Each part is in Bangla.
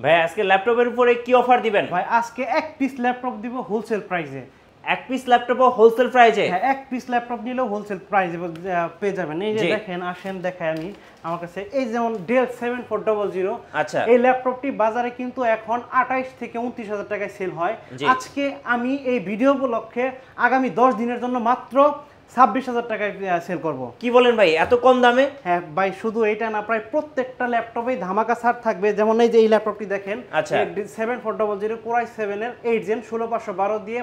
ভাই আজকে ল্যাপটপের উপরে কি অফার দিবেন? ভাই আজকে এক পিস ল্যাপটপ দিব হোলসেল প্রাইসে। এক পিস ল্যাপটপ হোলসেল প্রাইসে? হ্যাঁ, এক পিস ল্যাপটপ নিলেও হোলসেল প্রাইসে পেয়ে যাবেন। এই যে দেখেন, আসেন দেখাই আমি আমার কাছে এই যেমন ডেল 7400। আচ্ছা, এই ল্যাপটপটি বাজারে কিন্তু এখন 28 থেকে 29,000 টাকায় সেল হয়। আজকে আমি এই ভিডিও উপলক্ষে আগামী 10 দিনের জন্য মাত্র 26,000 টাকায় সেল করব। কি বলেন ভাই, এত কম দামে? হ্যাঁ ভাই, শুধু এইটা না, প্রায় প্রত্যেকটা ল্যাপটপেই ধামাকা ছাড় থাকবে। যেমন এই যে এই ল্যাপটপটি দেখেন, 7400 Core i7 এর 8 Gen 16512 দিয়ে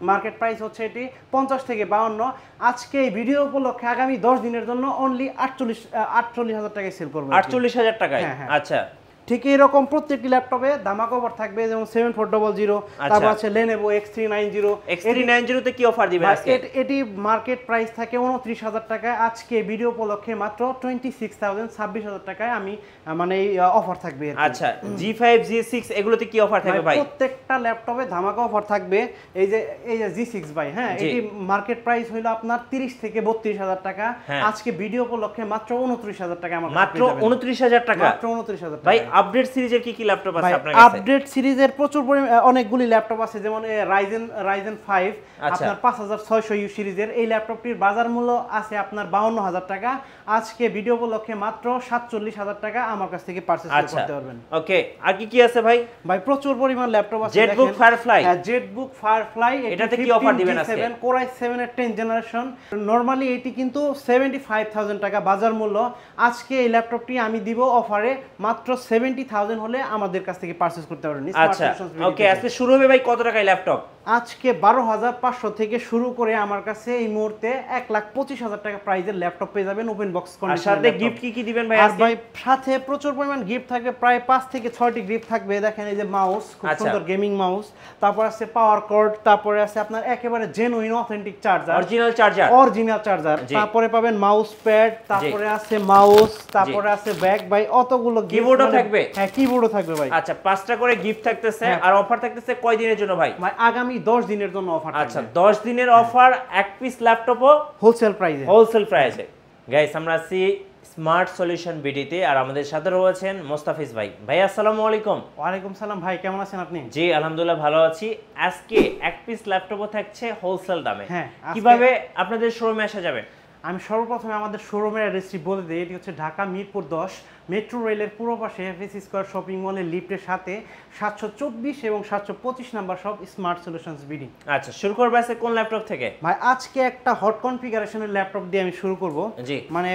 মার্কেট প্রাইস হচ্ছে এটি 50 থেকে 52। আজকে এই ভিডিও উপলক্ষে আগামী 10 দিনের জন্য অনলি 48,000 টাকায় সেল করব। 48,000 টাকায়? আচ্ছা, ঠিক এরকম প্রত্যেকটি ল্যাপটপে ধামাকা অফার থাকবে। যেমন 7400, তারপর আছে Lenovo X390 তে কি অফার দিবেন আজকে? এটি মার্কেট প্রাইস থাকে 29,000 টাকায়। আজকে ভিডিও উপলক্ষে মাত্র 26,000 টাকায় আমি মানে এই অফার থাকবে। আচ্ছা, G5 G6 এগুলোতে কি অফার থাকবে ভাই? প্রত্যেকটা ল্যাপটপে ধামাকা অফার থাকবে। এই যে G6 ভাই, হ্যাঁ, এটি মার্কেট প্রাইস হলো আপনার 30 থেকে 32,000 টাকা। আজকে ভিডিও উপলক্ষে মাত্র 29,000 টাকা আমার মাত্র 29,000 টাকা? মাত্র 29,000 ভাই আপডেট সিরিজের কি ল্যাপটপ আছে আপনার কাছে? আপডেট সিরিজের প্রচুর অনেকগুলি ল্যাপটপ আছে। যেমন Ryzen 5 আপনার 5600 ইউ সিরিজের এই ল্যাপটপটির বাজার মূল্য আছে আপনার 52,000 টাকা। আজকে ভিডিও উপলক্ষে মাত্র 47,000 টাকা আমার কাছ থেকে পারচেজ করতে পারবেন। ওকে, আর কি আছে ভাই? ভাই প্রচুর পরিমাণ ল্যাপটপ আছে। জেটবুক ফায়ারফ্লাই এটাতে কি অফার দিবেন আজকে? Core i7 এর 10 জেনারেশন। নরমালি এটি কিন্তু 75,000 টাকা বাজার মূল্য। আজকে এই ল্যাপটপটি আমি দিব অফারে মাত্র 70,000 হলে আমাদের কাছ থেকে পারচেজ করতে পারবেন। আচ্ছা, ওকে, আজকে শুরু হবে ভাই কত টাকায় ল্যাপটপ? আজকে 12,500 থেকে শুরু করে আমার কাছে এই মুহূর্তে 1,25,000 টাকা প্রাইজের ল্যাপটপ পেয়ে যাবেন ওপেন বক্স কন্ডিশনে। সাথে গিফট কি দিবেন ভাই আজকে? ভাই সাথে প্রচুর পরিমাণ গিফট থাকবে, প্রায় 5 থেকে 6টি গিফট থাকবে। দেখেন এই যে মাউস, খুব সুন্দর গেমিং মাউস, তারপর আছে পাওয়ার কর্ড, তারপরে আছে আপনার একেবারে genuine authentic charger, original charger, তারপরে পাবেন মাউস প্যাড, তারপরে আছে মাউস, তারপরে আছে ব্যাগ। ভাই অতগুলো কিবোর্ডও থাকবে? হ্যাঁ, কিবোর্ডও থাকবে ভাই। আচ্ছা, 5টা করে গিফট থাকতেছে। আর অফার থাকতেছে কয় দিনের জন্য ভাই? ভাই আগামী 10 দিনের জন্য অফার। আচ্ছা, 10 দিনের অফার, এক পিস ল্যাপটপও হোলসেল প্রাইসে। গাইস, আমরা আছি স্মার্ট সলিউশন বিডিতে, আর আমাদের সাথে রয়েছেন মোস্তাফিজ ভাই। ভাই আসসালামু আলাইকুম। ওয়ালাইকুম সালাম ভাই, কেমন আছেন আপনি? জি আলহামদুলিল্লাহ ভালো আছি। আজকে এক পিস ল্যাপটপও থাকছে হোলসেল দামে। হ্যাঁ, কিভাবে আপনাদের শোরুমে আসা যাবে? আমি সর্বপ্রথমে আমাদের শোরুমের অ্যাড্রেসটি বলে দিই। এটি হচ্ছে ঢাকা মিরপুর 10 মেট্রো রেলের পূর্ব পাশে এফএস স্কয়ার শপিং মলের লিফটের সাথে 724 এবং 725 number shop smart solutions BD. আচ্ছা, শুরু করব আজকে কোন ল্যাপটপ থেকে? ভাই আজকে একটা হট কনফিগারেশনের ল্যাপটপ দিয়ে আমি শুরু করব। জি, মানে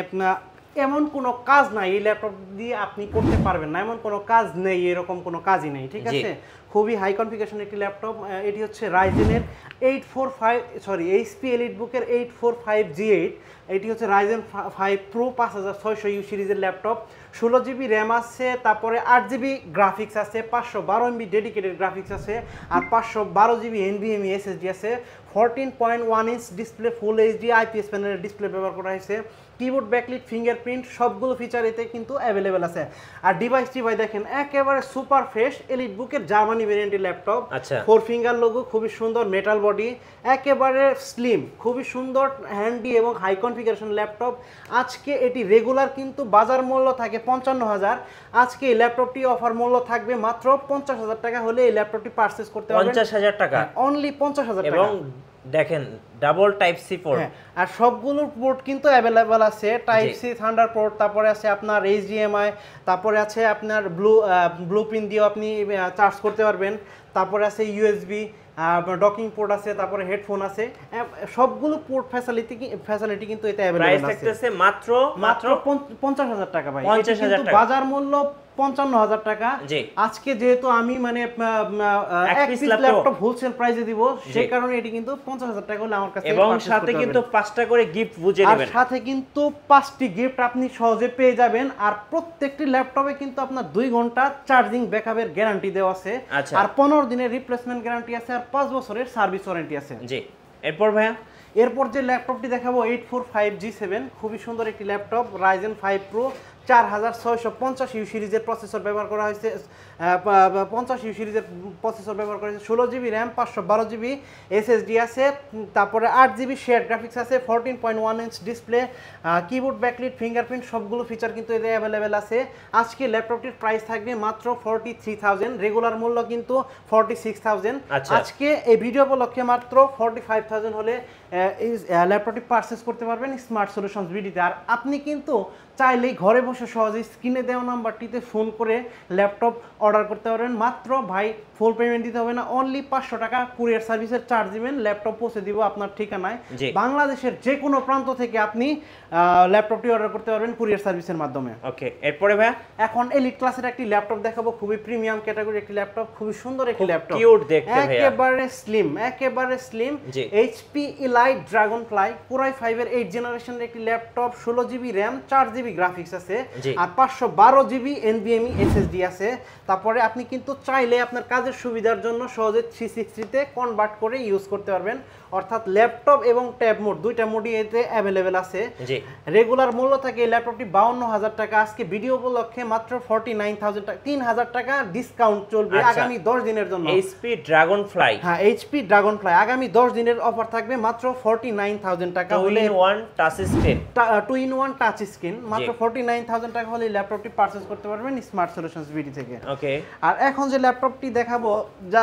এমন কোনো কাজ নাই এই ল্যাপটপ দিয়ে আপনি করতে পারবেন না, এমন কোনো কাজ নেই, এরকম কোনো কাজই নেই, ঠিক আছে। খুবই হাই কনফিগারেশন একটি ল্যাপটপ। এটি হচ্ছে রাইজেনের এইচপি এলিটবুকের 845G8। এটি হচ্ছে Ryzen 5 Pro 5600 ইউ সিরিজের ল্যাপটপ। 16 জিবি র্যাম আছে, তারপরে 8 জিবি গ্রাফিক্স আছে, 512 MB ডেডিকেটেড গ্রাফিক্স আছে, আর 512 জিবি NVMe SSD আছে। 14.1 inch display, full HD IPS প্যানেলের ডিসপ্লে ব্যবহার করা হয়েছে। কিবোর্ড, ব্যাকলিট, ফিঙ্গারপ্রিন্ট সবগুলো ফিচার এতে কিন্তু অ্যাভেলেবেল আছে। আর ডিভাইসটি ভাই দেখেন একেবারে সুপার ফ্রেশ এলিটবুকের জার্মানি ভেরিয়েন্টের ল্যাপটপ। 4 ফিঙ্গার লোগো, খুবই সুন্দর মেটাল বডি, একেবারে স্লিম, খুবই সুন্দর হ্যান্ডি এবং হাই কনফিগারেশন ল্যাপটপ। আজকে এটি রেগুলার কিন্তু বাজার মূল্য থাকে 55,000। আজকে এই ল্যাপটপটি অফার মূল্য থাকবে মাত্র 50,000 টাকা হলে এই ল্যাপটপটি পারচেজ করতে পারবেন। 50,000 টাকা? অনলি 50,000 টাকা। এবং দেখেন ডাবল টাইপ সি পোর্ট, আর সবগুলো পোর্ট কিন্তু অ্যাভেলেবেল আছে। টাইপ সি, থান্ডার পোর্ট, তারপরে আছে আপনার HDMI, তারপরে আছে আপনার ব্লুপ্রিন্ট দিয়েও আপনি চার্জ করতে পারবেন, তারপরে আছে USB, ডকিং পোর্ট আছে, তারপরে হেডফোন আছে। সবগুলো পোর্ট ফ্যাসিলিটি কিন্তু এতে অ্যাভেলেবেল আছে। প্রাইস থাকতেছে মাত্র 50,000 টাকা ভাই। 50,000 টাকা বাজার মূল্য 55,000 টাকা। আজকে যেহেতু আমি মানে এক পিস ল্যাপটপ হোলসেল প্রাইসে দিব, সেই কারণে এটি কিন্তু 50,000 টাকা হলে আমার কাছে। এবং সাথে কিন্তু 5টা করে গিফট বুঝে নেবেন। আর সাথে কিন্তু 5টি গিফট আপনি সহজে পেয়ে যাবেন। আর প্রত্যেকটি ল্যাপটপে কিন্তু আপনার 2 ঘন্টা চার্জিং ব্যাকআপের গ্যারান্টি দেওয়া আছে, আর 15 দিনের রিপ্লেসমেন্ট গ্যারান্টি আছে, আর 5 বছরের সার্ভিস ওয়ারেন্টি আছে। জি, এরপর ভাইয়া এরপর যে ল্যাপটপটি দেখাবো 845G7, খুবই সুন্দর একটি ল্যাপটপ, Ryzen 5 Pro 4650 ইউ সিরিজের প্রসেসর ব্যবহার করা হয়েছে, 50 ইউ সিরিজের প্রসেসর ব্যবহার করা হয়েছে, 16GB র্যাম, 512GB SSD আছে, তারপরে 8GB শেয়ার গ্রাফিক্স আছে, 14.1 inch display, keyboard backlit, fingerprint সবগুলো ফিচার কিন্তু এতে অ্যাভেলেবেল আছে। আজকে ল্যাপটপটির প্রাইস থাকবে মাত্র 43,000, রেগুলার মূল্য কিন্তু 46,000। আজকে এই ভিডিও উপলক্ষে মাত্র 45,000 হলে এই ল্যাপটপটি পারচেজ করতে পারবেন স্মার্ট সলিউশনস বিডিতে। আর আপনি কিন্তু চাইলেই ঘরে বসে সহজেই স্ক্রিনে দেওয়া নাম্বারটিতে ফোন করে ল্যাপটপ অর্ডার করতে পারবেন। মাত্র ভাই ফুল পেমেন্ট দিতে হবে না, অনলি 500 টাকা কুরিয়ার সার্ভিসের চার্জ দিবেন, ল্যাপটপ পৌঁছে দিব আপনার ঠিকানায়। বাংলাদেশের যে কোনো প্রান্ত থেকে আপনি ল্যাপটপটি অর্ডার করতে পারবেন কুরিয়ার সার্ভিসের মাধ্যমে। ওকে, এরপরে ভাই এখন এলিট ক্লাসের একটি ল্যাপটপ দেখাবো, খুবই প্রিমিয়াম ক্যাটাগরি একটি ল্যাপটপ, খুবই সুন্দর একটি ল্যাপটপ, কিউট দেখতে ভাই, একেবারে slim HP Elite Dragonfly Core i5 এর 8 জেনারেশনের একটি laptop, 16GB RAM, 4GB graphics আছে, আর 512GB NVMe SSD আছে। তারপরে আপনি কিন্তু চাইলে আপনার কাজের সুবিধার জন্য সহজে 360 তে কনভার্ট করে ইউজ করতে পারবেন, অর্থাৎ ল্যাপটপ এবং ট্যাব মোড দুইটা মোডই এতে অ্যাভেলেবেল আছে। রেগুলার মূল্য থাকে এই ল্যাপটপটি 52,000 টাকা, আজকে ভিডিও উপলক্ষে মাত্র 49,000 টাকা, 3,000 টাকা ডিসকাউন্ট চলবে আগামী 10 দিনের জন্য। HP Dragonfly, হ্যাঁ HP Dragonfly আগামী 10 দিনের অফার থাকবে মাত্র 49,000 টাকা হলে 2-in-1 touch screen, 2-in-1 touch screen, মাত্র 49,000 টাকা হলে ল্যাপটপটি পারচেজ করতে পারবেন স্মার্ট সলিউশনস বিডি থেকে। ওকে, আর এখন যে ল্যাপটপটি দেখাবো যা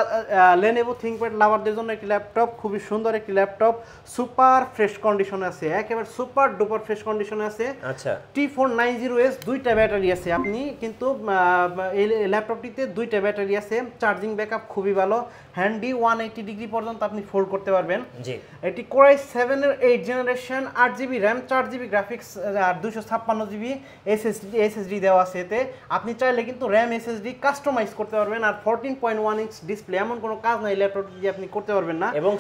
Lenovo ThinkPad লাভারদের জন্য একটি ল্যাপটপ, খুবই সুন্দর একটি ল্যাপটপ, সুপার ফ্রেশ কন্ডিশনে আছে, একেবারে সুপার ডুপার ফ্রেশ কন্ডিশনে আছে। আচ্ছা, T490S দুইটা ব্যাটারি আছে, আপনি কিন্তু এই ল্যাপটপটিতে দুইটা ব্যাটারি আছে, চার্জিং ব্যাকআপ খুবই ভালো, হ্যান্ডি 180 ডিগ্রি পর্যন্ত আপনি ফোল্ড করতে পারবেন। জি, এটি Core i7 এর 8 generation, 8GB RAM, 4GB graphics আর 256GB SSD দেওয়া আছে এতে। আপনি চাইলে কিন্তু র্যাম SSD কাস্টমাইজ করতে পারবেন, আর 14.1 ইঞ্চ ডিসপ্লে, এমন কোনো কাজ নাই ল্যাপটপটি দিয়ে আপনি করতে পারবেন না, এবং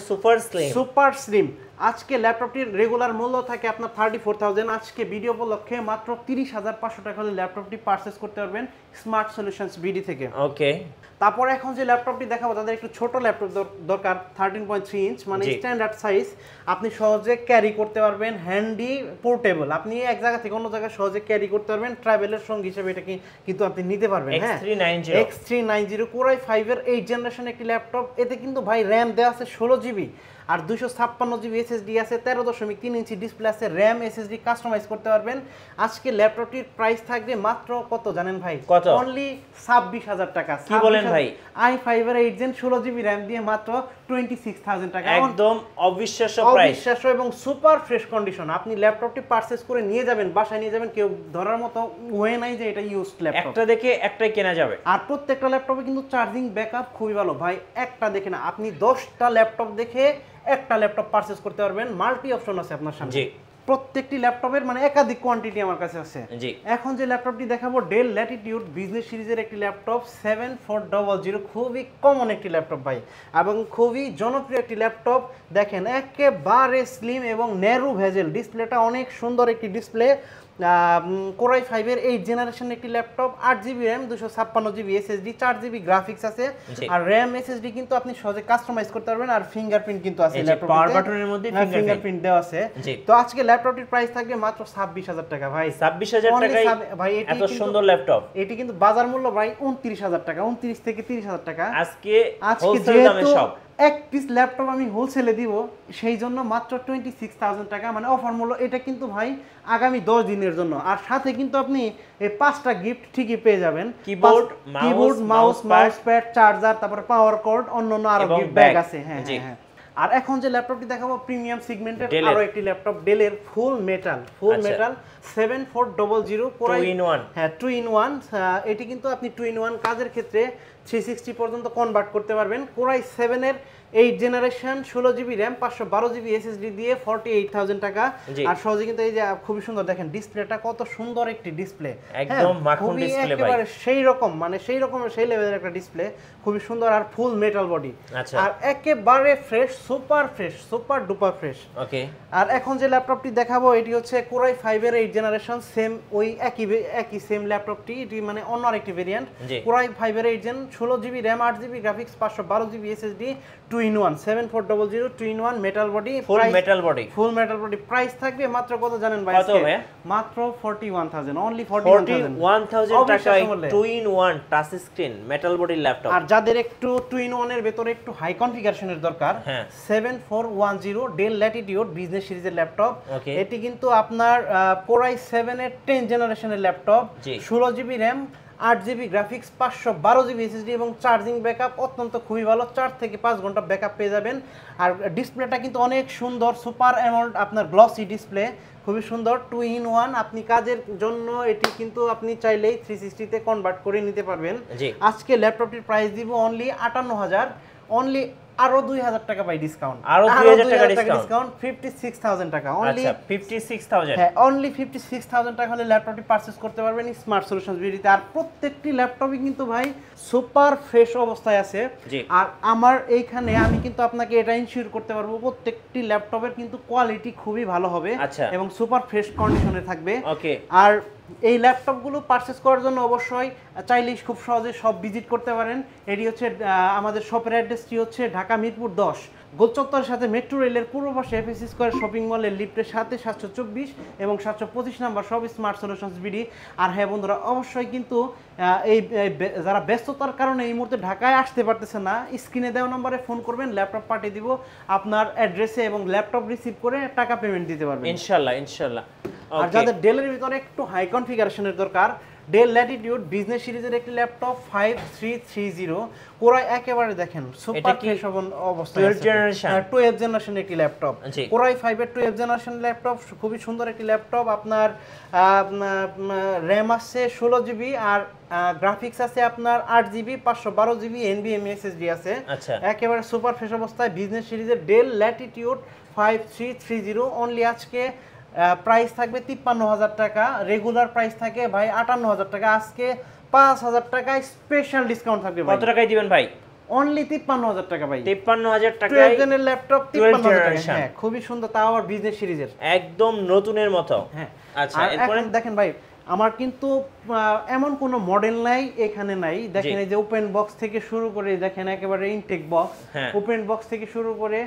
সুপার স্লিম। আজকে ল্যাপটপটির রেগুলার মূল্য থাকে আপনার 34,000, আজকে ভিডিও উপলক্ষে মাত্র 30,500 টাকা হলে ল্যাপটপটি পারচেজ করতে পারবেন স্মার্ট সলিউশনস বিডি থেকে। ওকে, তারপরে এখন যে ল্যাপটপটি দেখাবো তাদের একটু ছোট ল্যাপটপ দরকার, 13.3 ইঞ্চ মানে স্ট্যান্ডার্ড সাইজ, আপনি সহজে ক্যারি করতে পারবেন, হ্যান্ডি পোর্টেবল, আপনি এক জায়গা থেকে অন্য জায়গায় সহজে ক্যারি করতে পারবেন, ট্রাভেলের সঙ্গী হিসেবে এটা কিন্তু আপনি নিতে পারবেন। হ্যাঁ, X390 Core i5 এর 8 জেনারেশন একটি ল্যাপটপ, এতে কিন্তু ভাই র্যাম দেওয়া আছে 16GB আর 256GB SSD আছে, 13.3 ইঞ্চি ডিসপ্লে আছে, র্যাম SSD কাস্টমাইজ করতে পারবেন। আজকে ল্যাপটপটির প্রাইস থাকবে মাত্র কত জানেন ভাই? কত? অনলি 26,000 টাকা। কি বলেন ভাই? i5 এর 8 জেন 16GB র্যাম দিয়ে মাত্র 26,000 টাকা, একদম অবিশ্বাস্য প্রাইস, অবিশ্বাস্য এবং সুপার ফ্রেশ কন্ডিশন। আপনি ল্যাপটপটি পারচেজ করে নিয়ে যাবেন, বাসায় নিয়ে যাবেন, কেউ ধরার মতো ওয়ে নাই যে এটা ইউজড ল্যাপটপ, একটা দেখে একটাই কেনা যাবে। আর প্রত্যেকটা ল্যাপটপে কিন্তু চার্জিং ব্যাকআপ খুবই ভালো ভাই, একটা দেখে না, আপনি 10টা ল্যাপটপ দেখে একটা ল্যাপটপ পারচেজ করতে পারবেন, মাল্টি অপশন আছে আপনার সামনে। জি, প্রত্যেকটি ল্যাপটপের মানে একাধিক কোয়ান্টিটি আমার কাছে আছে। জি, এখন যে ল্যাপটপটি দেখাবো ডেল ল্যাটিটিউড বিজনেস সিরিজের একটি ল্যাপটপ 7400, খুবই কমন একটি ল্যাপটপ ভাই এবং খুবই জনপ্রিয় একটি ল্যাপটপ। দেখেন একেবারে স্লিম এবং ন্যারো ভেজেল, ডিসপ্লেটা অনেক সুন্দর একটি ডিসপ্লে, Core i5 এর 8 জেনারেশন একটি laptop, 8GB RAM, 256GB SSD, 4GB graphics আছে, আর র্যাম SSD কিন্তু আপনি সহজে কাস্টমাইজ করতে পারবেন, আর ফিঙ্গারপ্রিন্ট কিন্তু আছে ল্যাপটপে, পাওয়ার বাটনের মধ্যে ফিঙ্গারপ্রিন্ট দেওয়া আছে। তো আজকে ল্যাপটপটির প্রাইস থাকবে মাত্র 26,000 টাকা ভাই, 26,000 টাকায় ভাই এত সুন্দর ল্যাপটপ। এটি কিন্তু বাজার মূল্য ভাই 29,000 টাকা, 29 থেকে 30,000 টাকা। আজকে হোলসেল দামে সব এক পিস ল্যাপটপ আমি হোলসেলে দিব, সেই জন্য মাত্র 26,000 টাকা মানে অফার মূল্য। এটা কিন্তু ভাই আগামী 10 দিনের জন্য, আর সাথে কিন্তু আপনি এই 5টা গিফট ঠিকই পেয়ে যাবেন, কিবোর্ড, মাউস প্যাড, চার্জার, তারপর পাওয়ার কর্ড, অন্যান্য আরো গিফট ব্যাগ আছে। হ্যাঁ হ্যাঁ। আর এখন যে ল্যাপটপটি দেখাবো প্রিমিয়াম সেগমেন্টের আরো একটি ল্যাপটপ, ডেলের ফুল মেটাল 7400 2-in-1, হ্যাঁ 2-in-1। এটি কিন্তু আপনি 2-in-1 কাজের ক্ষেত্রে 360 পর্যন্ত কনভার্ট করতে পারবেন। Core i7 এর 8 generation, 16GB RAM, 512GB SSD দিয়ে 48,000 টাকা। আর সহজে কিন্তু এই যে খুবই সুন্দর দেখেন ডিসপ্লেটা, কত সুন্দর একটি ডিসপ্লে, একদম মাখন ডিসপ্লে ভাই, একেবারে সেই রকম মানে সেই রকমের সেই লেভেলের একটা ডিসপ্লে, খুবই সুন্দর আর ফুল মেটাল বডি, আর একেবারে ফ্রেশ, সুপার ডুপার ফ্রেশ। ওকে, আর এখন যে ল্যাপটপটি দেখাবো এটি হচ্ছে Core i5 এর 8 জেনারেশন, সেম ওই একই সেম ল্যাপটপটি, এটি মানে অন্য আরেকটি ভেরিয়েন্ট। Core i5 এর 8 gen, 16GB RAM, 8GB graphics, 512GB SSD, in 1 7400 2 in 1 metal body, full metal body, full metal body. Price থাকবে মাত্র কত জানেন ভাই? কত ভাই? মাত্র 41000, অনলি 41000 টাকায় 2 in 1 touch screen metal body laptop. আর যাদের একটু 2 in 1 এর ভেতরে একটু হাই কনফিগারেশনের দরকার, 7410 ডেল ল্যাটিটিউড বিজনেস সিরিজের ল্যাপটপ। এটি কিন্তু আপনার Core i7 এর 10 জেনারেশনের laptop, 16GB RAM, 8GB graphics, 512GB SSD এবং চার্জিং ব্যাকআপ অত্যন্ত খুবই ভালো, 4 থেকে 5 ঘন্টা ব্যাকআপ পেয়ে যাবেন। আর ডিসপ্লেটা কিন্তু অনেক সুন্দর, সুপার অ্যামোলেড আপনার গ্লসি ডিসপ্লে, খুবই সুন্দর। 2 in 1 আপনি কাজের জন্য এটি কিন্তু আপনি চাইলেই 360 তে কনভার্ট করে নিতে পারবেন। আজকে ল্যাপটপটির প্রাইস দিব অনলি 58000, অনলি আরো 2000 টাকা বাই ডিসকাউন্ট, আরো 2000 টাকা ডিসকাউন্ট, 56000 টাকা অনলি। আচ্ছা 56000, হ্যাঁ অনলি 56000 টাকা হলে ল্যাপটপটি পারচেজ করতে পারবেন স্মার্ট সলিউশনস বিডিতে। আর প্রত্যেকটি ল্যাপটপই কিন্তু ভাই সুপার ফ্রেশ অবস্থায় আছে। আর আমার এইখানে আমি কিন্তু আপনাকে এটা ইনশিওর করতে পারবো প্রত্যেকটি ল্যাপটপের কিন্তু কোয়ালিটি খুবই ভালো হবে এবং সুপার ফ্রেশ কন্ডিশনে থাকবে। আর এই ল্যাপটপগুলো পারচেজ করার জন্য অবশ্যই চাইলেই খুব সহজে সব ভিজিট করতে পারেন। এটি হচ্ছে আমাদের শপের অ্যাড্রেসটি হচ্ছে ঢাকা মিরপুর 10, গোলচত্বরের সাথে মেট্রো রেলের পূর্ব পাশে এফএসসি স্কয়ার শপিং মলের লিফটের সাথে 724 এবং 725 নাম্বার সব স্মার্ট সলিউশনস বিডি। আর হ্যাঁ বন্ধুরা, অবশ্যই কিন্তু এই যারা ব্যস্ততার কারণে এই মুহূর্তে ঢাকায় আসতে পারতেছে না, স্ক্রিনে দেওয়া নম্বরে ফোন করবেন, ল্যাপটপ পাঠিয়ে দিব আপনার অ্যাড্রেসে এবং ল্যাপটপ রিসিভ করে টাকা পেমেন্ট দিতে পারবেন ইনশাআল্লাহ ইনশাআল্লাহ। আর যাদের ডেলের ভিতরে একটু হাই কনফিগারেশনের দরকার, ডেল ল্যাটিটিউড বিজনেস সিরিজের একটি ল্যাপটপ 5330 Core i একেবারে দেখেন সুপার ফ্রেশ অবস্থায় আছে, 12th জেনারেশন একটি ল্যাপটপ, Core i5 এর 12th জেনারেশন ল্যাপটপ, খুবই সুন্দর একটি ল্যাপটপ। আপনার RAM আছে 16GB আর গ্রাফিক্স আছে আপনার 8GB, 512GB NVMe SSD আছে, একেবারে সুপার ফ্রেশ অবস্থায় বিজনেস সিরিজের ডেল ল্যাটিটিউড 5330। অনলি আজকে প্রাইস থাকবে 53000 টাকা, রেগুলার প্রাইস থাকে ভাই 58000 টাকা, আজকে 5000 টাকায় স্পেশাল ডিসকাউন্ট থাকবে। কত টাকায় দিবেন ভাই? অনলি 53000 টাকা ভাই, 53000 টাকায় 12 জনের ল্যাপটপ 53000 টাকা। হ্যাঁ খুবই সুন্দর, তাও আবার বিজনেস সিরিজের একদম নতুনের মতো। হ্যাঁ আচ্ছা এরপর দেখেন ভাই, আমার কিন্তু এমন কোনো মডেল নাই এখানে নাই, দেখেন এই যে ওপেন বক্স থেকে শুরু করে দেখেন একেবারে ইনটেক বক্স, ওপেন বক্স থেকে শুরু করে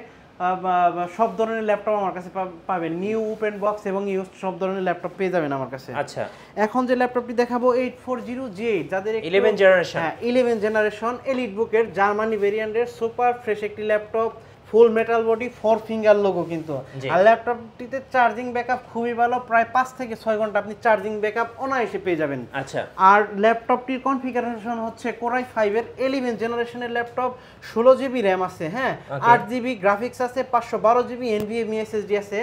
সব ধরনের ল্যাপটপ আমার কাছে পাবেন, নিউ ওপেন বক্স এবং ইউজড সব ধরনের ল্যাপটপ পেয়ে যাবেন আমার কাছে। আচ্ছা এখন যে ল্যাপটপটি দেখাবো 8400G8, যাদের 11 জেনারেশন, হ্যাঁ 11 জেনারেশন এলিট বুকের জার্মানি ভেরিয়েন্টের সুপার ফ্রেশ একটি ল্যাপটপ, ফুল মেটাল বডি, 4 ফিঙ্গার লোগো কিন্তু। আর ল্যাপটপটিতে চার্জিং ব্যাকআপ খুবই ভালো, প্রায় 5 থেকে 6 ঘন্টা আপনি চার্জিং ব্যাকআপ অনায়াসে পেয়ে যাবেন। আচ্ছা আর ল্যাপটপটির কনফিগারেশন হচ্ছে Core i5 এর 11 জেনারেশনের ল্যাপটপ, 16GB RAM আছে, হ্যাঁ 8GB গ্রাফিক্স আছে, 512GB NVMe SSD আছে।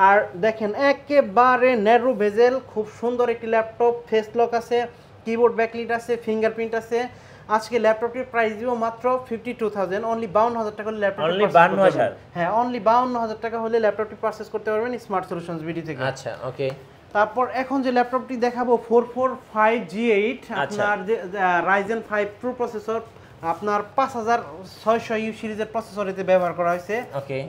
আর দেখেন একেবারে ন্যারো বেজেল, খুব সুন্দর একটি ল্যাপটপ, ফেস লক আছে, কিবোর্ড ব্যাকলিট আছে, ফিঙ্গারপ্রিন্ট আছে। আজকে ল্যাপটপটির প্রাইস দিব মাত্র 52000, অনলি 52000 টাকা হলে ল্যাপটপ, অনলি 52000, হ্যাঁ অনলি 52000 টাকা হলে ল্যাপটপটি পারচেজ করতে পারবেন স্মার্ট সলিউশনস বিডি থেকে। আচ্ছা ওকে। তারপর এখন যে ল্যাপটপটি দেখাবো 445G8, আপনার যে Ryzen 5 Pro প্রসেসর, আপনার 5600U সিরিজের প্রসেসর এতে ব্যবহার করা হয়েছে।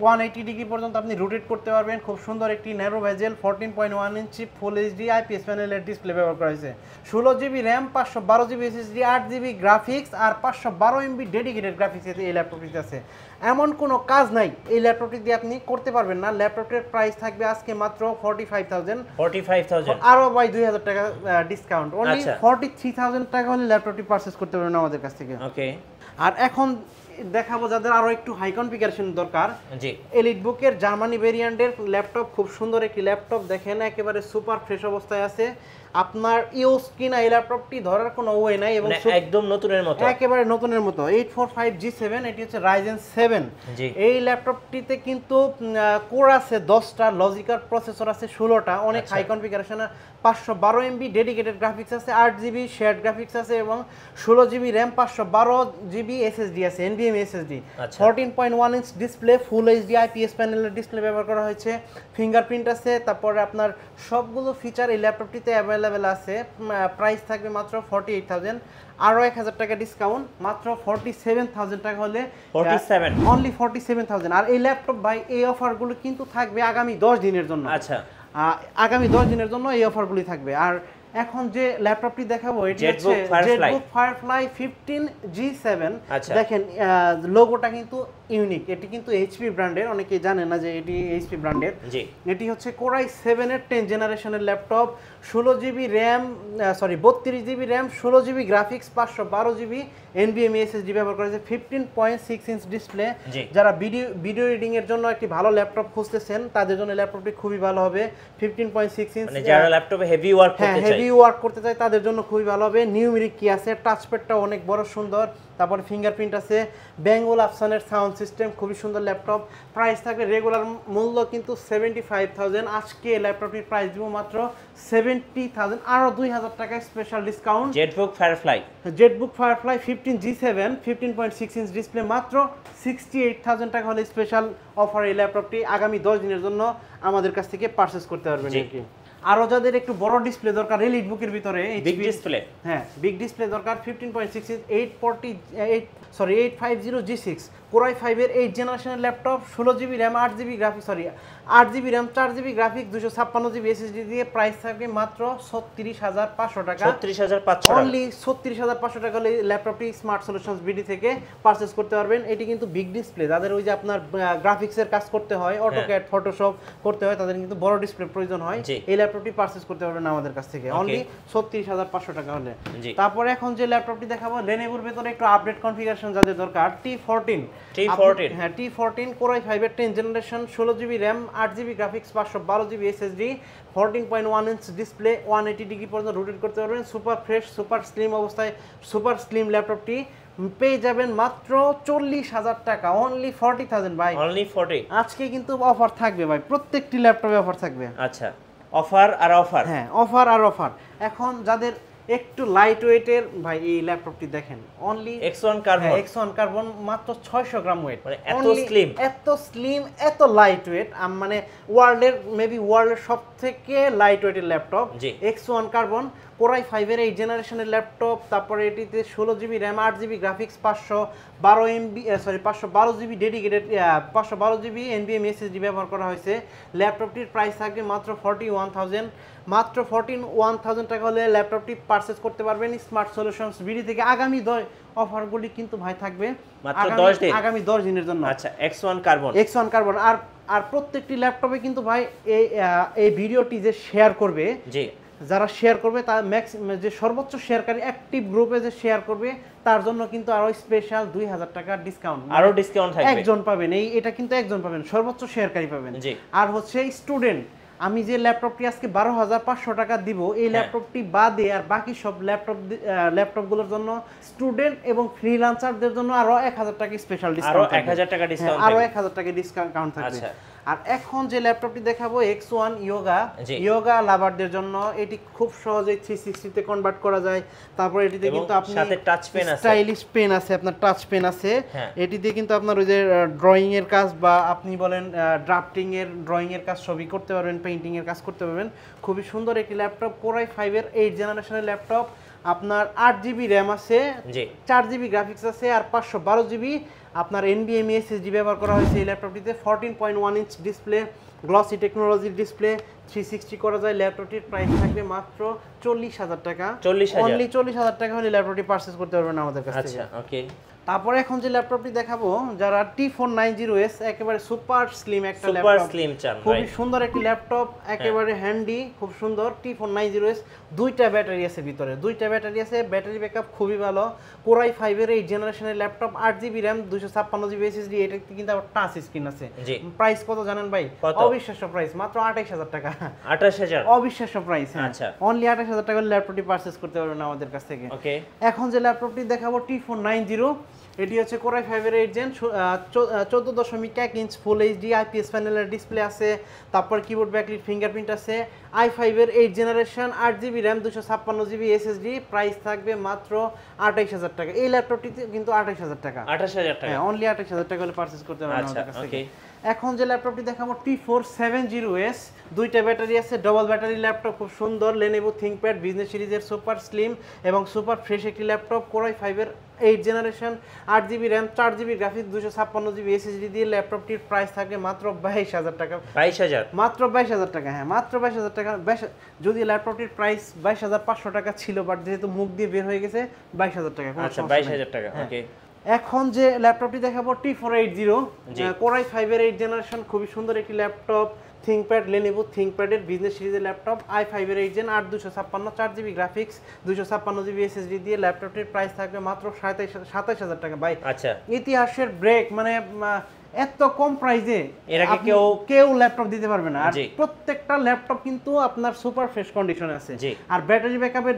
180 ডিগ্রি পর্যন্ত আপনি রোটেট করতে পারবেন, খুব সুন্দর একটি narrow bezel, 14.1 inch full HD IPS প্যানেলের ডিসপ্লে ব্যবহার করা হয়েছে, 16GB RAM, 512GB SSD, 8GB graphics আর 512MB ডেডিকেটেড গ্রাফিক্স এই ল্যাপটপটিতে আছে। এমন কোনো কাজ নাই এই ল্যাপটপটি দিয়ে আপনি করতে পারবেন না। ল্যাপটপটির প্রাইস থাকবে আজকে মাত্র 45000, আরো ভাই 2000 টাকা ডিসকাউন্ট, অনলি 43000 টাকা হলে ল্যাপটপটি পারচেজ করতে পারবেন আমাদের কাছ থেকে। ওকে। আর এখন দেখাবো যাদের আরো একটু হাই কনফিগারেশন দরকার, এলিট বুকের জার্মানি ভেরিয়েন্টের ল্যাপটপ, খুব সুন্দর একটি ল্যাপটপ, দেখেন একেবারে সুপার ফ্রেশ অবস্থায় আছে। আপনার ইউজ কিনা এই ল্যাপটপটি ধরার কোনো ওয়ে নাই এবং একদম নতুনের মতো, একেবারে নতুনের মতো। 845G7, এটি হচ্ছে Ryzen 7। এই ল্যাপটপটিতে কিন্তু কোর আছে 10টা, লজিকার প্রসেসর আছে 16টা, অনেক high configuration, 512MB dedicated graphics আছে, 8GB শেয়ার্ড গ্রাফিক্স আছে এবং 16GB RAM, 512GB SSD আছে, NVMe SSD, 14.1 inch display, full HD IPS প্যানেলের ডিসপ্লে ব্যবহার করা হয়েছে, ফিঙ্গারপ্রিন্ট আছে। তারপরে আপনার সবগুলো ফিচার এই ল্যাপটপটিতে অ্যাভেলেবেল আছে। প্রাইস থাকবে মাত্র 48000, আরো 1000 টাকা ডিসকাউন্ট, মাত্র 47000 টাকা হলে, 47 অনলি 47000। আর এই ল্যাপটপ ভাই এই অফারগুলো কিন্তু থাকবে আগামী 10 দিনের জন্য। আচ্ছা, আগামী 10 দিনের জন্য এই অফারগুলি থাকবে। আর এখন যে ল্যাপটপটি দেখাবো এটি হচ্ছে জেটবুক ফায়ারফ্লাই 15G7। আচ্ছা। দেখেন লোগোটা কিন্তু ইউনিক, এটি কিন্তু এইচপি ব্র্যান্ডের, অনেকেই জানে না যে এটি এইচপি ব্র্যান্ডের। জি। এটি হচ্ছে Core i7 এর 10 জেনারেশনের laptop, 16GB RAM, 32GB RAM, 16GB graphics, 512GB NVMe SSD ব্যবহার করা হয়েছে, 15.6 ইঞ্চ ডিসপ্লে। যারা ভিডিও এডিটিং এর জন্য একটি ভালো ল্যাপটপ খুঁজতেছেন তাদের জন্য ল্যাপটপটি খুবই ভালো হবে। 15.6 ইঞ্চ, মানে যারা ল্যাপটপে হেভি ওয়ার্ক করতে চায়, হেভি ওয়ার্ক করতে চায় তাদের জন্য খুবই ভালো হবে। নিউমেরিক কি আছে, টাচপ্যাডটা অনেক বড় সুন্দর, তারপরে ফিঙ্গারপ্রিন্ট আছে, বেঙ্গল আফসানের সাউন্ড সিস্টেম, খুবই সুন্দর ল্যাপটপ। প্রাইস থাকবে রেগুলার মূল্য কিন্তু 75,000, আজকে ল্যাপটপটির প্রাইস দিব মাত্র 70,000, আরো 2,000 টাকা special discount. Jetbook firefly 15G7 15.6 inch display মাত্র 68,000 টাকা হলে স্পেশাল অফার এই ল্যাপটপটি আগামী 10 দিনের জন্য আমাদের কাছ থেকে পারচেজ করতে পারবেন। আরো যাদের একটু বড় ডিসপ্লে দরকার এলিট বুকের ভিতরে, বিগ ডিসপ্লে, হ্যাঁ বিগ ডিসপ্লে দরকার, 15.6 ইঞ্চ 850G6 Core i5 এর 8 জেনারেশনের laptop, 16GB RAM, 8GB graphics, 8GB RAM, 4GB graphics, 256GB SSD দিয়ে প্রাইস থাকবে মাত্র 36,500 টাকা। 36,500 অনলি 36,500 টাকা হলে ল্যাপটপটি স্মার্ট সলিউশনস বিডি থেকে পারচেজ করতে পারবেন। এটি কিন্তু বিগ ডিসপ্লে, যাদের ওই যে আপনার গ্রাফিক্সের কাজ করতে হয়, অটোক্যাড, ফটোশপ করতে হয়, তাদের কিন্তু বড় ডিসপ্লে প্রয়োজন হয়, এই ল্যাপটপটি পারচেজ করতে পারবেন আমাদের কাছ থেকে অনলি 36,500 টাকা হলে। তারপরে এখন যে ল্যাপটপটি দেখাবো লেনোভোর ভেতরে একটু আপডেট কনফিগারেশন যাদের দরকার, T14 হ্যাঁ T14 Core i5 এর 10 generation, 16GB RAM, 8GB graphics, 512GB SSD, 14.1 inch display, 180 degree পর্যন্ত রোটেট করতে পারবেন। সুপার ফ্রেশ, সুপার স্লিম অবস্থায় সুপার স্লিম ল্যাপটপটি পেয়ে যাবেন মাত্র 40,000 টাকা, অনলি 40,000 ভাই, অনলি 40। আজকে কিন্তু অফার থাকবে ভাই, প্রত্যেকটি ল্যাপটপে অফার থাকবে। আচ্ছা, অফার আর অফার, হ্যাঁ অফার আর অফার। এখন যাদের একটু লাইট ওয়েটের ভাই এই ল্যাপটপটি দেখেন, অনলি X1 কার্বন মাত্র 600 গ্রাম ওয়েট, মানে এত স্লিম এত লাইট ওয়েট, মানে ওয়ার্ল্ডের সবথেকে লাইট ওয়েটের laptop X1 carbon Core i5 এর 8 জেনারেশনের ল্যাপটপ। তারপরে এটিতে 16GB RAM, 8GB graphics, 512GB dedicated, 512GB NVMe SSD ব্যবহার করা হয়েছে। ল্যাপটপটির প্রাইস থাকবে মাত্র 41,000, মাত্র 41,000 টাকা হলে ল্যাপটপটি পারচেজ করতে পারবেন স্মার্ট সলিউশনস বিডি থেকে। আগামী অফারগুলি কিন্তু ভাই থাকবে মাত্র 10 দিন, আগামী 10 দিনের জন্য। আচ্ছা, X1 কার্বন আর প্রত্যেকটি ল্যাপটপে কিন্তু ভাই এই ভিডিওটি যে শেয়ার করবে, যারা শেয়ার করবে তার যে সর্বোচ্চ শেয়ারকারী অ্যাক্টিভ গ্রুপে যে শেয়ার করবে তার জন্য কিন্তু আরো স্পেশাল 2,000 টাকা ডিসকাউন্ট, আরো ডিসকাউন্ট থাকবে, একজন পাবেন, এটা কিন্তু একজন পাবেন, সর্বোচ্চ শেয়ারকারী পাবেন। আর হচ্ছে স্টুডেন্ট, আমি যে ল্যাপটপটি আজকে 12,500 টাকা দিব, এই ল্যাপটপটি বাদে আর বাকি সব ল্যাপটপগুলোর জন্য স্টুডেন্ট এবং ফ্রিল্যান্সারদের জন্য আরো 1,000 টাকা স্পেশাল ডিসকাউন্ট, আরো 1,000 টাকা ডিসকাউন্ট, আরো 1,000 টাকা ডিসকাউন্ট থাকবে। আর এখন যে ল্যাপটপটি দেখাবো X1 ইয়োগা লাভারদের জন্য, এটি খুব সহজেই 360 তে কনভার্ট করা যায়। তারপর এটিতে কিন্তু আপনি সাথে টাচ পেন আছে, স্টাইলিশ পেন আছে, আপনার টাচ পেন আছে। এটিতে কিন্তু আপনার ওই যে ড্রয়িং এর কাজ বা আপনি বলেন ড্রাফটিং এর, ড্রয়িং এর কাজ সবই করতে পারবেন, পেইন্টিং এর কাজ করতে পারবেন। খুবই সুন্দর একটি ল্যাপটপ, Core i5 এর 8 জেনারেশনের ল্যাপটপ। আপনার 8GB র্যাম আছে, 4GB গ্রাফিক্স আছে, আর 512GB আপনার NVMe SSD ব্যবহার করা হয়েছে এই ল্যাপটপটিতে। 14.1 ইঞ্চ ডিসপ্লে, গ্লসি টেকনোলজির ডিসপ্লে, 360 করা যায়। ল্যাপটপটির প্রাইস থাকবে মাত্র 40,000 টাকা, অনলি 40,000 টাকা হলে ল্যাপটপটি পারচেজ করতে পারবেন আমাদের কাছ থেকে। আচ্ছা, ওকে। তারপরে এখন যে ল্যাপটপটি দেখাবো, যারা T490S একেবারে সুপার স্লিম একটা ল্যাপটপ, খুবই সুন্দর একটি ল্যাপটপ, একেবারে হ্যান্ডি, খুব সুন্দর। T490S, দুইটা ব্যাটারি আছে ভিতরে, ব্যাটারি ব্যাকআপ খুবই ভালো। Core i5 এর 8 জেনারেশনের laptop, 8GB RAM, 256GB SSD, এটা কিন্তু আবার টাচ স্ক্রিন আছে। প্রাইস কত জানেন ভাই? অবিশ্বাস্য প্রাইস, মাত্র 28,000 টাকা। 28,000 অবিশ্বাস্য প্রাইস, আচ্ছা, অনলি 28,000 টাকা ল্যাপটপটি পারচেজ করতে পারবেন আমাদের কাছ থেকে। ওকে। এখন যে ল্যাপটপটি দেখাবো T490, এটি হচ্ছে Core i5 এর 8 gen, 14.1 inch full HD IPS প্যানেলের ডিসপ্লে আছে। তারপর কিবোর্ড ব্যাকলিট ফিঙ্গারপ্রিন্ট আছে। i5 এর 8 generation, 8GB RAM, 256GB SSD, price থাকবে মাত্র 28,000 টাকা। এই ল্যাপটপটিতে কিন্তু 28,000 টাকা, হ্যাঁ অনলি 28,000 টাকা হলে পারচেজ করতে পারবেন আমাদের কাছ থেকে। এখন যে ল্যাপটপটি দেখাবো T470S, দুইটা ব্যাটারি আছে, ডবল ব্যাটারি ল্যাপটপ, খুব সুন্দর Lenovo ThinkPad বিজনেস সিরিজের সুপার স্লিম এবং সুপার ফ্রেশ একটি ল্যাপটপ, Core i5 এর 8 generation, 8GB RAM, 4GB graphics, 256GB SSD দিয়ে ল্যাপটপটির প্রাইস থাকবে মাত্র 22,000 টাকা। 22,000 মাত্র 22,000 টাকা, হ্যাঁ মাত্র 22,000 টাকা। যদি ল্যাপটপটির প্রাইস 22,500 টাকা ছিল, বাট যেহেতু মুখ দিয়ে বের হয়ে গেছে 22,000 টাকা। আচ্ছা 22,000 টাকা, ওকে। এখন যে ল্যাপটপটি দেখাবো T480, Core i5 এর 8 জেনারেশন, খুবই সুন্দর একটি ল্যাপটপ, ThinkPad, Lenovo ThinkPad এর বিজনেস সিরিজের ল্যাপটপ, i5 এর 8 gen, 8/256, 4GB graphics, 256GB SSD দিয়ে ল্যাপটপটির প্রাইস থাকবে মাত্র 27,000 টাকা। ভাই আচ্ছা, ইতিহাসের ব্রেক, মানে এত কম প্রাইসে এর আগে কেউ ল্যাপটপ দিতে পারবে না। আর জি। প্রত্যেকটা ল্যাপটপ কিন্তু আপনার সুপার ফ্রেশ কন্ডিশনে আছে, জি। আর ব্যাটারি ব্যাকআপের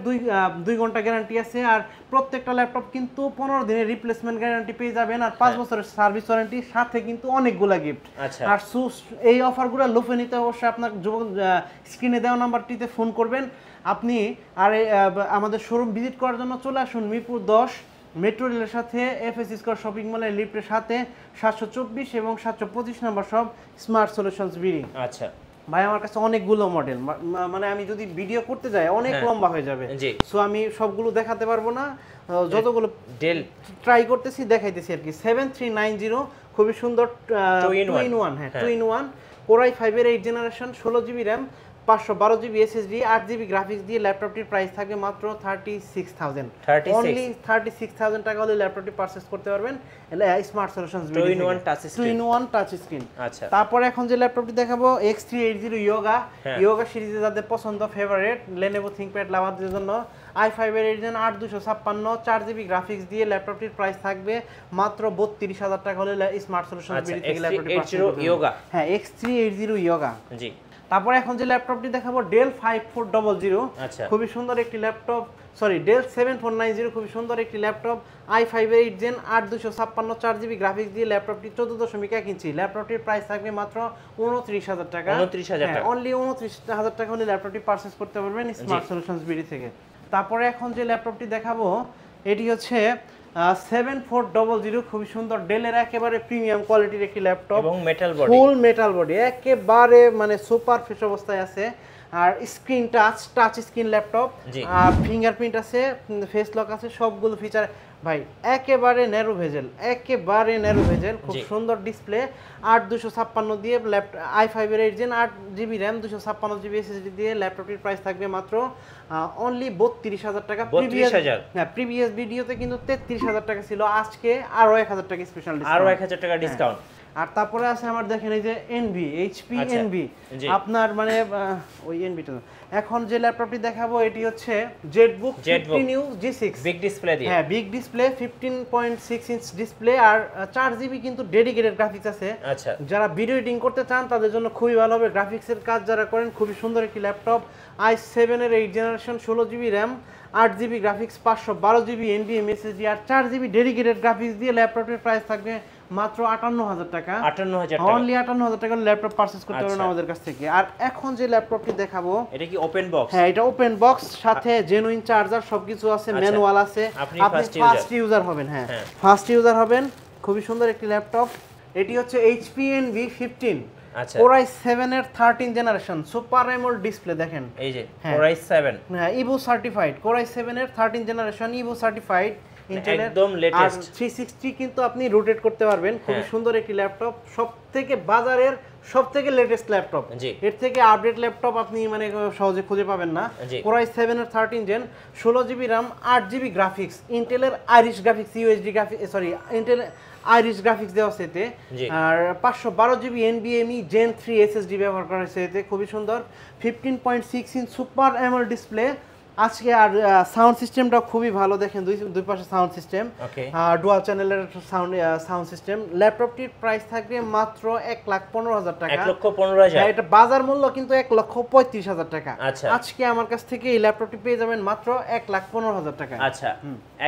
2 ঘন্টা গ্যারান্টি আছে, আর প্রত্যেকটা ল্যাপটপ কিন্তু 15 দিনের রিপ্লেসমেন্ট গ্যারান্টি পেয়ে যাবেন, আর 5 বছরের সার্ভিস ওয়ারেন্টি, সাথে কিন্তু অনেকগুলা গিফট। আচ্ছা, আর এই অফারগুলো লুফে নিতে অবশ্যই আপনার স্ক্রিনে দেওয়া নাম্বারটিতে ফোন করবেন আপনি। আর আমাদের শোরুম ভিজিট করার জন্য চলে আসুন মিরপুর 10 মেট্রো রেলের সাথে FS স্কয়ার শপিং মলের লিফটের সাথে 724 এবং 725 নম্বর সব স্মার্ট সলিউশনস বিডি। আচ্ছা ভাই আমার কাছে অনেকগুলো মডেল, মানে আমি যদি ভিডিও করতে যাই অনেক লম্বা হয়ে যাবে, জি। সো আমি সবগুলো দেখাতে পারবো না, যতগুলো ডেল ট্রাই করতেছি দেখাইতেছি আর কি। 7390, খুবই সুন্দর 2-in-1, হ্যাঁ 2-in-1, Core i5 এর 8 generation, 16GB RAM, 512GB SSD, 8GB graphics দিয়ে ল্যাপটপটির প্রাইস থাকবে মাত্র 36,000। অনলি 36,000 টাকা হলে ল্যাপটপটি পারচেজ করতে পারবেন smart solutions 2-in-1 touch screen. আচ্ছা, তারপরে এখন যে ল্যাপটপটি দেখাবো X380 ইয়োগা সিরিজে যাদের পছন্দ, ফেভারিট Lenovo ThinkPad লাভারদের জন্য, i5 এর 8 জেন, 8/256, 4GB গ্রাফিক্স দিয়ে ল্যাপটপটির প্রাইস থাকবে মাত্র 32,000 টাকা হলে স্মার্ট সলিউশনস বিডি থেকে ল্যাপটপটি পারচেজ করতে পারবেন। হ্যাঁ X380 ইয়োগা, জি। তারপর এখন যে ল্যাপটপটি দেখাবো Dell 5400, আচ্ছা, খুবই সুন্দর একটি ল্যাপটপ, সরি Dell 7490, খুবই সুন্দর একটি ল্যাপটপ, i5 এর 8 জেন, 8/256, 4GB গ্রাফিক্স দিয়ে ল্যাপটপটি 14.1 ইঞ্চি, ল্যাপটপটির প্রাইস থাকবে মাত্র 29,000 টাকা। 29,000 টাকা, অনলি 29,000 টাকা হলে ল্যাপটপটি পারচেজ করতে পারবেন স্মার্ট সলিউশনস বিডি থেকে। তারপরে এখন যে ল্যাপটপটি দেখাবো এটি হচ্ছে 7400, খুবই সুন্দর ডেলের একেবারে প্রিমিয়াম কোয়ালিটির একটি ল্যাপটপ এবং metal body, full metal body, একেবারে মানে সুপার ফ্রেশ অবস্থায় আছে, আর স্ক্রিন টাচ স্ক্রিন ল্যাপটপ, আর ফিঙ্গারপ্রিন্ট আছে, ফেস লক আছে, সবগুলো ফিচার ভাই একেবারে ন্যারো ভেজেল, খুব সুন্দর ডিসপ্লে, 8/256 দিয়ে i5 এর 8 gen, 8GB RAM, 256GB SSD দিয়ে ল্যাপটপটির প্রাইস থাকবে মাত্র অনলি 32,000 টাকা। প্রিভিয়াস ভিডিওতে কিন্তু 33,000 টাকা ছিল, আজকে আরো 1,000 টাকা স্পেশাল ডিসকাউন্ট, আরো 1,000 টাকা ডিসকাউন্ট। আর তারপরে আছে আমার দেখেন এই যে HP NV, আপনার মানে ওই এনভিটা। এখন যে ল্যাপটপটি দেখাবো এটি হচ্ছে Jetbook 15U G6, big display দিয়ে, হ্যাঁ বিগ ডিসপ্লে, 15.6 ইঞ্চ ডিসপ্লে, আর 4GB কিন্তু ডেডিকেটেড গ্রাফিক্স আছে। আচ্ছা, যারা ভিডিও এডিটিং করতে চান তাদের জন্য খুবই ভালো হবে, গ্রাফিক্সের কাজ যারা করেন, খুবই সুন্দর একটি ল্যাপটপ, i7 এর 8 generation, 16GB RAM, 8GB graphics, 512GB NVMe SSD, আর 4GB ডেডিকেটেড গ্রাফিক্স দিয়ে ল্যাপটপের প্রাইস থাকবে মাত্র 58,000 টাকা। 58,000 টাকা, অনলি 58,000 টাকা ল্যাপটপ পারচেজ করতে পারবেন আমাদের কাছ থেকে। আর এখন যে ল্যাপটপটি দেখাবো এটা কি ওপেন বক্স? হ্যাঁ এটা ওপেন বক্স, সাথে জেনুইন চার্জার, সবকিছু আছে, ম্যানুয়াল আছে, আপনি ফার্স্ট ইউজার হবেন, হ্যাঁ ফার্স্ট ইউজার হবেন। খুবই সুন্দর একটি ল্যাপটপ, এটি হচ্ছে HP NV 15, আচ্ছা, Core i7 এর 13 জেনারেশন, সুপার অ্যামোলেড ডিসপ্লে দেখেন, এই যে Core i7, হ্যাঁ ইভো সার্টিফাইড, Core i7 এর 13 জেনারেশন, ইভো সার্টিফাইড, ইন্টেলের একদম লেটেস্ট, 360 কিন্তু আপনি রোটেট করতে পারবেন। খুবই সুন্দর একটি ল্যাপটপ, সবথেকে বাজারের সবথেকে লেটেস্ট ল্যাপটপ, এর থেকে আপডেট ল্যাপটপ আপনি মানে সহজে খুঁজে পাবেন না। Core i7 এর 13 gen, 16GB RAM, 8GB graphics, ইন্টেলের Iris graphics, UHD graphics, sorry Intel Iris graphics দেওয়া আছে এতে, আর 512GB NVMe Gen 3 SSD ব্যবহার করা হয়েছে এতে, খুবই সুন্দর, 15.6 ইঞ্চ সুপার অ্যামোলেড ডিসপ্লে আজকে। আর সাউন্ড সিস্টেমটা খুবই ভালো, দেখেন দুই পাশে সাউন্ড সিস্টেম, ডুয়াল চ্যানেলের সাউন্ড সিস্টেম। ল্যাপটপটির প্রাইস থাকবে মাত্র 1,15,000 টাকা, 1,15,000, এটা বাজার মূল্য কিন্তু 1,35,000 টাকা। আজকে আমার কাছ থেকে এই ল্যাপটপটি পেয়ে যাবেন মাত্র 1,15,000 টাকা। আচ্ছা,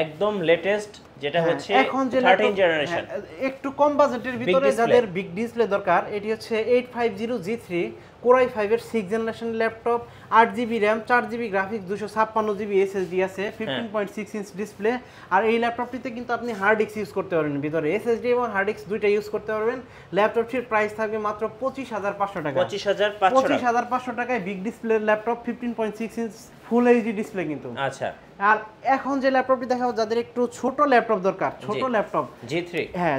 একদম লেটেস্ট যেটা হচ্ছে এখন যে 13 জেনারেশন, একটু কম বাজেটের ভিতরে যাদের বিগ ডিসপ্লে দরকার, এটি হচ্ছে 850G3 Core i5 এর 6th generation laptop, 8GB RAM, 4GB graphics, 256GB SSD আছে, 15.6 ইঞ্চ ডিসপ্লে। আর এই ল্যাপটপটিতে কিন্তু আপনি হার্ড ডিস্ক ইউজ করতে পারবেন, ভিতরে SSD এবং হার্ড ডিস্ক দুইটা ইউজ করতে পারবেন। ল্যাপটপটির প্রাইস থাকবে মাত্র 25,500 টাকা। 25,500 টাকায় বিগ ডিসপ্লের laptop, 15.6 inch full HD display কিন্তু। আচ্ছা, আর এখন যে ল্যাপটপটি দেখাবো যাদের একটু ছোট ল্যাপটপ দরকার, ছোট ল্যাপটপ G3, হ্যাঁ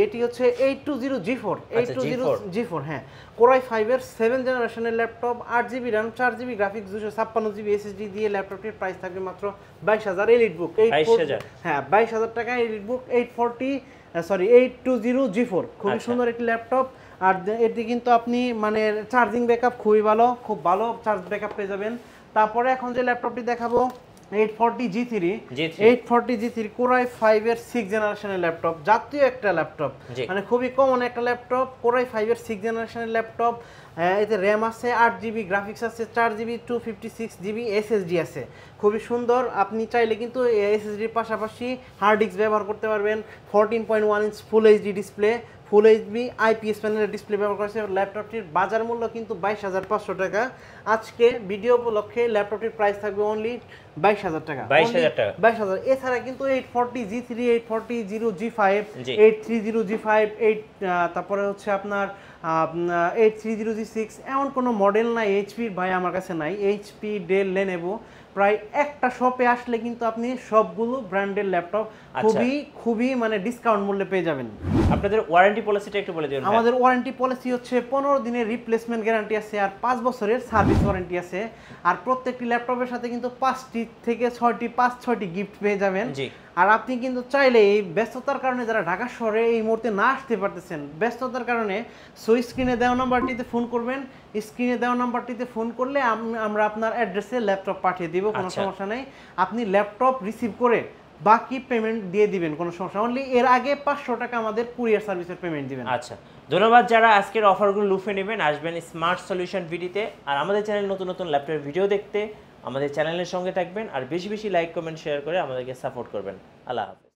এটি হচ্ছে 820G4 820G4 হ্যাঁ, Core i5 এর 7th জেনারেশনের laptop, 8GB RAM, 4GB graphics, 256GB SSD দিয়ে ল্যাপটপটির প্রাইস থাকবে মাত্র 22,000। এলিট বুক 22,000, হ্যাঁ 22,000 টাকা এলিট বুক 820G4, খুবই সুন্দর একটি ল্যাপটপ। আর এটি কিন্তু আপনি মানে চার্জিং ব্যাকআপ খুবই ভালো, খুব ভালো চার্জ ব্যাকআপ পেয়ে যাবেন। তারপরে এখন যে ল্যাপটপটি দেখাবো 840G3 Core i5 এর 6th জেনারেশনের ল্যাপটপ, জাতীয় একটা ল্যাপটপ, মানে খুবই কমন একটা ল্যাপটপ। Core i5 এর 6th জেনারেশনের ল্যাপটপ, এতে র্যাম আছে, 8GB গ্রাফিক্স আছে, 4GB 256GB SSD আছে, খুবই সুন্দর। আপনি চাইলে কিন্তু SSDর পাশাপাশি হার্ড ডিস্ক ব্যবহার করতে পারবেন। 14.1 inch full HD display, full HD IPS প্যানেলের ডিসপ্লে ব্যবহার করেছে। ল্যাপটপটির বাজার মূল্য কিন্তু 22,500 টাকা। আজকে ভিডিও উপলক্ষে ল্যাপটপটির প্রাইস থাকবে অনলি 22,000 টাকা। 22,000। এছাড়া কিন্তু 840G3, 840G5, 830G5, তারপরে হচ্ছে আপনার 830G6 এমন কোনো মডেল নাই এইচপির, ভাই আমার কাছে নাই। এইচপি, ডেল, লেনোভো প্রায় একটা শপে আসলে কিন্তু আপনি সবগুলো ব্র্যান্ডের ল্যাপটপ খুবই মানে ডিসকাউন্ট মূল্যে পেয়ে যাবেন। আপনাদের ওয়ারেন্টি পলিসিটা একটু বলে দিন। আমাদের ওয়ারেন্টি পলিসি হচ্ছে 15 দিনের রিপ্লেসমেন্ট গ্যারান্টি আছে, আর 5 বছরের সার্ভিস ওয়ারেন্টি আছে। আর প্রত্যেকটি ল্যাপটপের সাথে কিন্তু 5টি থেকে 6টি গিফট পেয়ে যাবেন। আর আপনি কিন্তু চাইলে এই ব্যস্ততার কারণে যারা ঢাকা শহরে এই মুহূর্তে না আসতে পারতেছেন, ব্যস্ততার কারণে স্ক্রিনে দেওয়া নাম্বারটিতে ফোন করবেন। স্ক্রিনে দেওয়া নাম্বারটিতে ফোন করলে আমরা আপনার অ্যাড্রেসে ল্যাপটপ পাঠিয়ে দিব, কোনো সমস্যা নেই। আপনি ল্যাপটপ রিসিভ করে বাকি পেমেন্ট দিয়ে দিবেন, কোনো সমস্যা। অনলি এর আগে 500 টাকা আমাদের কুরিয়ার সার্ভিসের পেমেন্ট দিবেন। আচ্ছা, ধন্যবাদ। যারা আজকের অফারগুলো লুফে নেবেন, আসবেন স্মার্ট সলিউশন ভিডিওতে। আর আমাদের চ্যানেল নতুন ল্যাপটপের ভিডিও দেখতে আমাদের চ্যানেলের সঙ্গে থাকবেন। আর বেশি লাইক, কমেন্ট, শেয়ার করে আমাদেরকে সাপোর্ট করবেন। আল্লাহ হাফেজ।